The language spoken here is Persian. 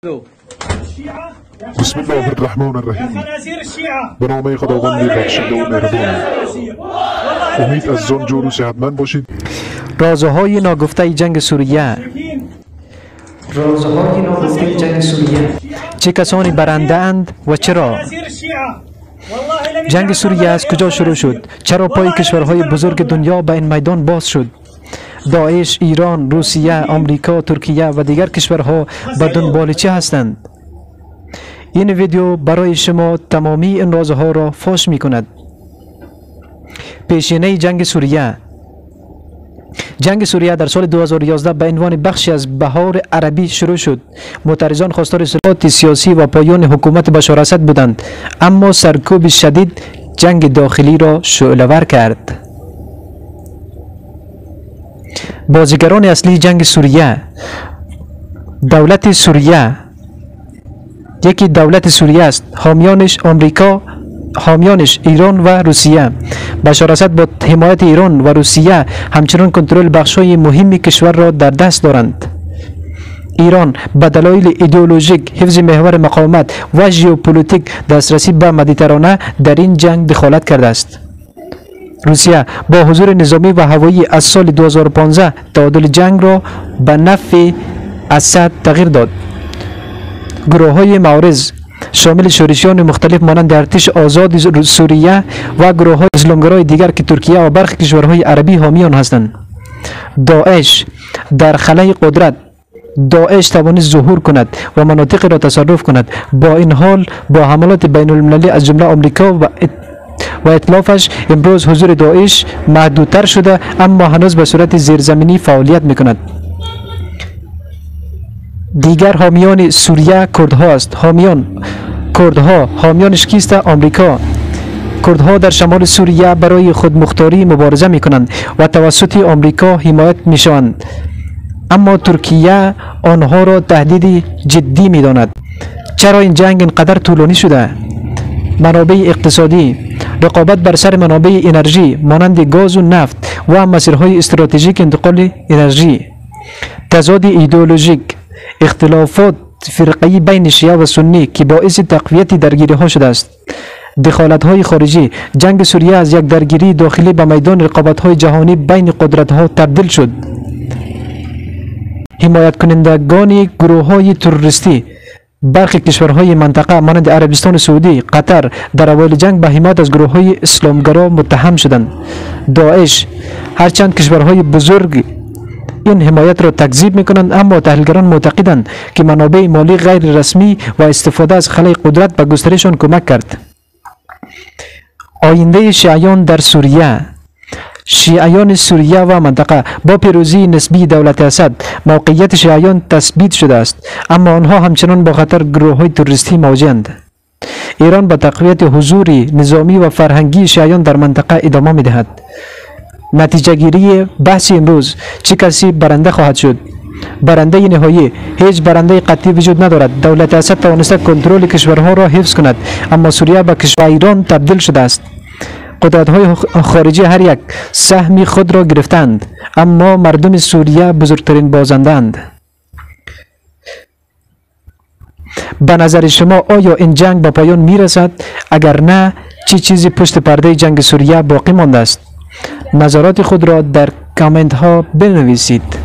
بسم الله الرحمن الرحیم. به نام خداوند بخشنده و مهربان. امید از زنجور و صحتمند باشید. رازهای ناگفته جنگ سوریه. رازهای ناگفته جنگ سوریه. چه کسانی برنده اند و چرا؟ جنگ سوریه از کجا شروع شد؟ چرا پای کشورهای بزرگ دنیا به این میدان باز شد؟ داعش، ایران، روسیه، آمریکا، ترکیه و دیگر کشورها به دنبال چه هستند؟ این ویدیو برای شما تمامی این رازها را فاش می کند. پیشینه جنگ سوریه. جنگ سوریه در سال 2011 به عنوان بخشی از بهار عربی شروع شد. معترضان خواستار اصلاحات سیاسی و پایان حکومت بشار اسد بودند، اما سرکوب شدید جنگ داخلی را شعله‌ور کرد. بازیگران اصلی جنگ سوریه. دولت سوریه. یکی دولت سوریه است، حامیانش آمریکا، حامیانش ایران و روسیه. بشار اسد با حمایت ایران و روسیه همچنان کنترل بخش‌های مهمی کشور را در دست دارند. ایران به دلایل ایدئولوژیک، حفظ محور مقاومت و ژئوپلیتیک دسترسی به مدیترانه در این جنگ دخالت کرده است. روسیه با حضور نظامی و هوایی از سال 2015 تعادل جنگ را به نفع اسد تغییر داد. گروه‌های معارض شامل شورشیان مختلف مانند ارتش آزاد سوریه و گروه‌های اسلامگرای دیگر که ترکیه و برخی کشورهای عربی حامیان هستند. داعش در خلای قدرت. داعش توانست ظهور کند و مناطق را تصرف کند. با این حال با حملات بین المللی از جمله آمریکا و ائتلافش امروز حضور داعش محدودتر شده، اما هنوز به صورت زیرزمینی فعالیت میکند. دیگر حامیان سوریه کردها است. حامیانش کیست؟ آمریکا. کردها در شمال سوریه برای خودمختاری مبارزه میکنند و توسط آمریکا حمایت میشوند، اما ترکیه آنها را تهدید جدی میداند. چرا این جنگ اینقدر طولانی شده؟ منابع اقتصادی. رقابت بر سر منابع انرژی مانند گاز و نفت و مسیرهای استراتژیک انتقال انرژی. تضاد ایدئولوژیک. اختلافات فرقه‌ای بین شیعه و سنی که باعث تقویت درگیری‌ها شده است. دخالت‌های خارجی. جنگ سوریه از یک درگیری داخلی به میدان رقابت‌های جهانی بین قدرت‌ها تبدیل شد. حمایت کنندگان گروه‌های تروریستی. برخی کشورهای منطقه مانند عربستان سعودی، قطر در اوایل جنگ به حمایت از گروه‌های اسلامگرا متهم شدند. داعش. هرچند کشورهای بزرگ این حمایت را تکذیب میکنند، اما تحلیلگران معتقدند که منابع مالی غیر رسمی و استفاده از خلای قدرت به گسترششان کمک کرد. آینده شیعیان در سوریه. شیعیان سوریه و منطقه. با پیروزی نسبی دولت اسد موقعیت شیعیان تثبیت شده است، اما آنها همچنان با خطر گروه‌های تروریستی مواجه‌اند. ایران به تقویت حضور نظامی و فرهنگی شیعیان در منطقه ادامه می‌دهد. نتیجه گیری بحث امروز: چه کسی برنده خواهد شد؟ برنده نهایی. هیچ برنده قطعی وجود ندارد. دولت اسد توانسته کنترل کشورها را حفظ کند، اما سوریه به کشور ایران تبدیل شده است. قدرت‌های خارجی هر یک سهمی خود را گرفتند، اما مردم سوریه بزرگترین بازندند. به نظر شما آیا این جنگ به پایان میرسد؟ اگر نه، چه چیزی پشت پرده جنگ سوریه باقی مانده است؟ نظرات خود را در کامنت ها بنویسید.